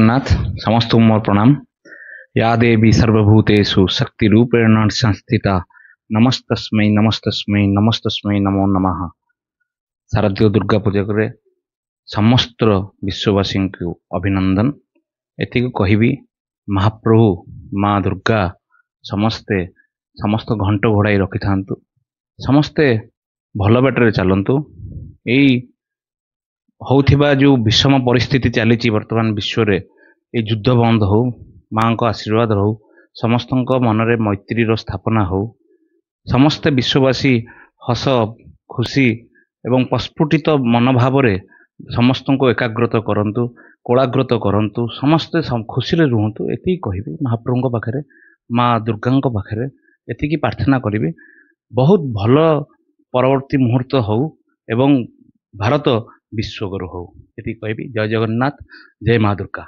जगन्नाथ समस्त मोर प्रणाम। या देवी सर्वभूतेषु शक्ति रूपेण संस्थिता नमस्तस्मै नमस्तस्मै नमस्तस्मै नमो नमः। शारदीय दुर्गा पूजा करे समस्त विश्ववासी को अभिनंदन। एति कहबी महाप्रभु माँ दुर्गा समस्ते समस्त घंट घोड़ाई रखि थांतु, समस्ते भल बाटर चलतु। यही होथिबा जो विषम परिस्थिति चली वर्तमान विश्व रे ये युद्ध बंद हो, माँ को आशीर्वाद रहू, समस्त मनरे मैत्री स्थापना हो, समस्ते विश्ववासी हस खुशी एवं प्रस्फुटित मनोभाव रे समस्त को एकाग्रत करंतु, कोलाग्रत करंतु, समस्ते खुशी रे रुहंतु। एति कहबी महाप्रभु पाखरे माँ दुर्गा पाखरे एति प्रार्थना करी बहुत भल परवर्ती मुहूर्त हो एवं भारत विश्वगुरु हो। ये कहबी। जय जगन्नाथ, जय माँ दुर्गा।